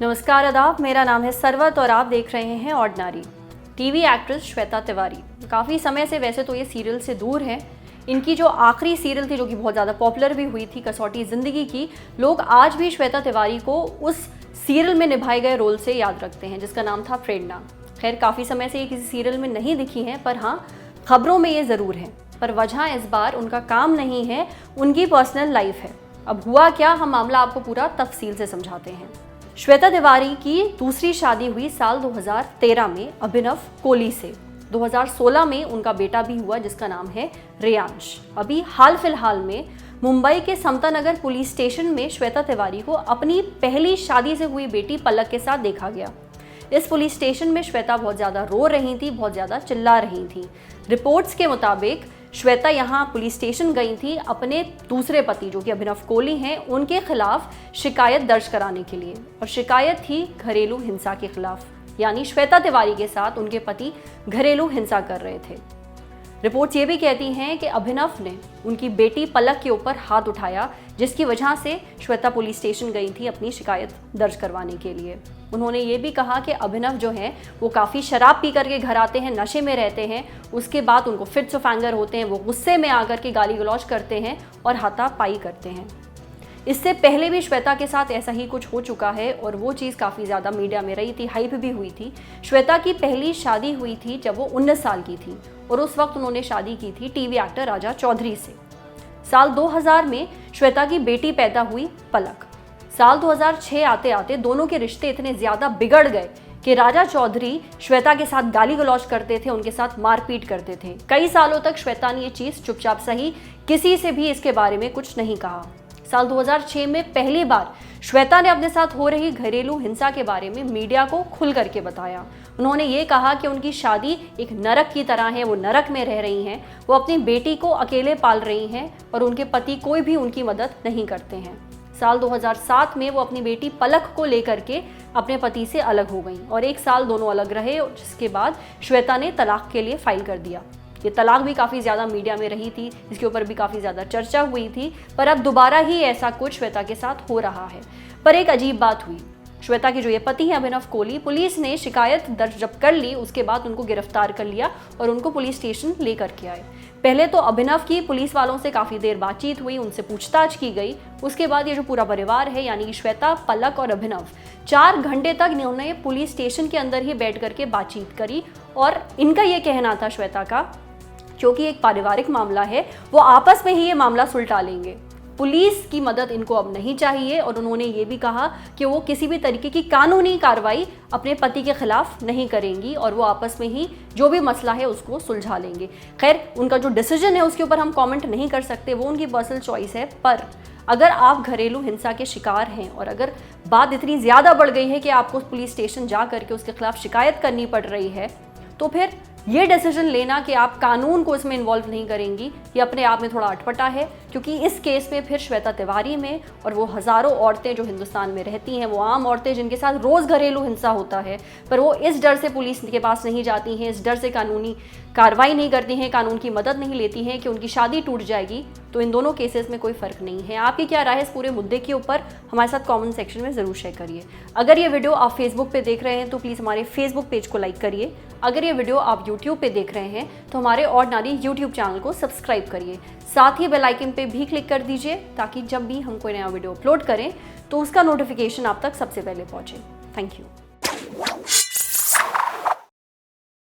नमस्कार आदाब, मेरा नाम है सरवत और आप देख रहे हैं ordinary. TV actress Shweta Tiwari काफ़ी समय से वैसे तो ये सीरियल से दूर हैं। इनकी जो आखिरी सीरियल थी जो कि बहुत ज़्यादा पॉपुलर भी हुई थी, कसौटी ज़िंदगी की, लोग आज भी श्वेता तिवारी को उस सीरियल में निभाए गए रोल से याद रखते हैं जिसका नाम था प्रेरणा। खैर काफ़ी समय से ये किसी सीरियल में नहीं दिखी हैं, पर हाँ खबरों में ये ज़रूर हैं। पर वजह इस बार उनका काम नहीं है, उनकी पर्सनल लाइफ है। अब हुआ क्या, हम मामला आपको पूरा तफसील से समझाते हैं। श्वेता तिवारी की दूसरी शादी हुई साल 2013 में अभिनव कोहली से। 2016 में उनका बेटा भी हुआ जिसका नाम है रेयांश। अभी हाल फिलहाल में मुंबई के समता नगर पुलिस स्टेशन में श्वेता तिवारी को अपनी पहली शादी से हुई बेटी पलक के साथ देखा गया। इस पुलिस स्टेशन में श्वेता बहुत ज़्यादा रो रही थी, बहुत ज़्यादा चिल्ला रही थी। रिपोर्ट्स के मुताबिक श्वेता यहाँ पुलिस स्टेशन गई थी अपने दूसरे पति जो कि अभिनव कोहली हैं उनके खिलाफ शिकायत दर्ज कराने के लिए, और शिकायत थी घरेलू हिंसा के खिलाफ। यानी श्वेता तिवारी के साथ उनके पति घरेलू हिंसा कर रहे थे। रिपोर्ट्स ये भी कहती हैं कि अभिनव ने उनकी बेटी पलक के ऊपर हाथ उठाया, जिसकी वजह से श्वेता पुलिस स्टेशन गई थी अपनी शिकायत दर्ज करवाने के लिए। उन्होंने ये भी कहा कि अभिनव जो है वो काफ़ी शराब पी करके घर आते हैं, नशे में रहते हैं, उसके बाद उनको फिट्स ऑफ एंगर होते हैं, वो गुस्से में आकर के गाली गलौज करते हैं और हाथापाई करते हैं। इससे पहले भी श्वेता के साथ ऐसा ही कुछ हो चुका है और वो चीज़ काफ़ी ज़्यादा मीडिया में रही थी, हाइप भी हुई थी। श्वेता की पहली शादी हुई थी जब वो 19 साल की थी और उस वक्त उन्होंने शादी की थी टीवी एक्टर राजा चौधरी से। साल 2000 में श्वेता की बेटी पैदा हुई पलक। साल 2006 आते आते दोनों के रिश्ते इतने ज़्यादा बिगड़ गए कि राजा चौधरी श्वेता के साथ गाली गलौज करते थे, उनके साथ मारपीट करते थे। कई सालों तक श्वेता ने ये चीज़ चुपचाप सही, किसी से भी इसके बारे में कुछ नहीं कहा। साल 2006 में पहली बार श्वेता ने अपने साथ हो रही घरेलू हिंसा के बारे में मीडिया को खुल करके बताया। उन्होंने ये कहा कि उनकी शादी एक नरक की तरह है, वो नरक में रह रही हैं, वो अपनी बेटी को अकेले पाल रही हैं और उनके पति कोई भी उनकी मदद नहीं करते हैं। साल 2007 में वो अपनी बेटी पलक को लेकर के अपने पति से अलग हो गई और एक साल दोनों अलग रहे, जिसके बाद श्वेता ने तलाक के लिए फाइल कर दिया। ये तलाक भी काफ़ी ज़्यादा मीडिया में रही थी, इसके ऊपर भी काफ़ी ज़्यादा चर्चा हुई थी, पर अब दोबारा ही ऐसा कुछ श्वेता के साथ हो रहा है। पर एक अजीब बात हुई, श्वेता के जो ये पति हैं अभिनव कोहली, पुलिस ने शिकायत दर्ज जब कर ली उसके बाद उनको गिरफ्तार कर लिया और उनको पुलिस स्टेशन लेकर के आए। पहले तो अभिनव की पुलिस वालों से काफ़ी देर बातचीत हुई, उनसे पूछताछ की गई। उसके बाद ये जो पूरा परिवार है यानी कि श्वेता, पलक और अभिनव, 4 घंटे तक इन्होंने पुलिस स्टेशन के अंदर ही बैठ करके बातचीत करी और इनका ये कहना था श्वेता का, क्योंकि एक पारिवारिक मामला है, वो आपस में ही ये मामला सुलझा लेंगे, पुलिस की मदद इनको अब नहीं चाहिए। और उन्होंने ये भी कहा कि वो किसी भी तरीके की कानूनी कार्रवाई अपने पति के खिलाफ नहीं करेंगी और वो आपस में ही जो भी मसला है उसको सुलझा लेंगे। खैर उनका जो डिसीजन है उसके ऊपर हम कमेंट नहीं कर सकते, वो उनकी पर्सनल चॉइस है। पर अगर आप घरेलू हिंसा के शिकार हैं और अगर बात इतनी ज़्यादा बढ़ गई है कि आपको पुलिस स्टेशन जा करके उसके खिलाफ शिकायत करनी पड़ रही है, तो फिर ये डिसीजन लेना कि आप कानून को इसमें इन्वॉल्व नहीं करेंगी, ये अपने आप में थोड़ा अटपटा है। क्योंकि इस केस में फिर श्वेता तिवारी में और वो हज़ारों औरतें जो हिंदुस्तान में रहती हैं, वो आम औरतें जिनके साथ रोज़ घरेलू हिंसा होता है, पर वो इस डर से पुलिस के पास नहीं जाती हैं, इस डर से कानूनी कार्रवाई नहीं करती हैं, कानून की मदद नहीं लेती हैं कि उनकी शादी टूट जाएगी, तो इन दोनों केसेस में कोई फ़र्क नहीं है। आपकी क्या राय है इस पूरे मुद्दे के ऊपर, हमारे साथ कमेंट सेक्शन में ज़रूर शेयर करिए। अगर ये वीडियो आप फेसबुक पे देख रहे हैं तो प्लीज़ हमारे फेसबुक पेज को लाइक करिए। अगर ये वीडियो आप यूट्यूब पे देख रहे हैं तो हमारे ऑर्डिनरी यूट्यूब चैनल को सब्सक्राइब करिए। साथ ही बेल आइकन पे भी क्लिक कर दीजिए ताकि जब भी हम कोई नया वीडियो अपलोड करें तो उसका नोटिफिकेशन आप तक सबसे पहले पहुंचे। Thank you.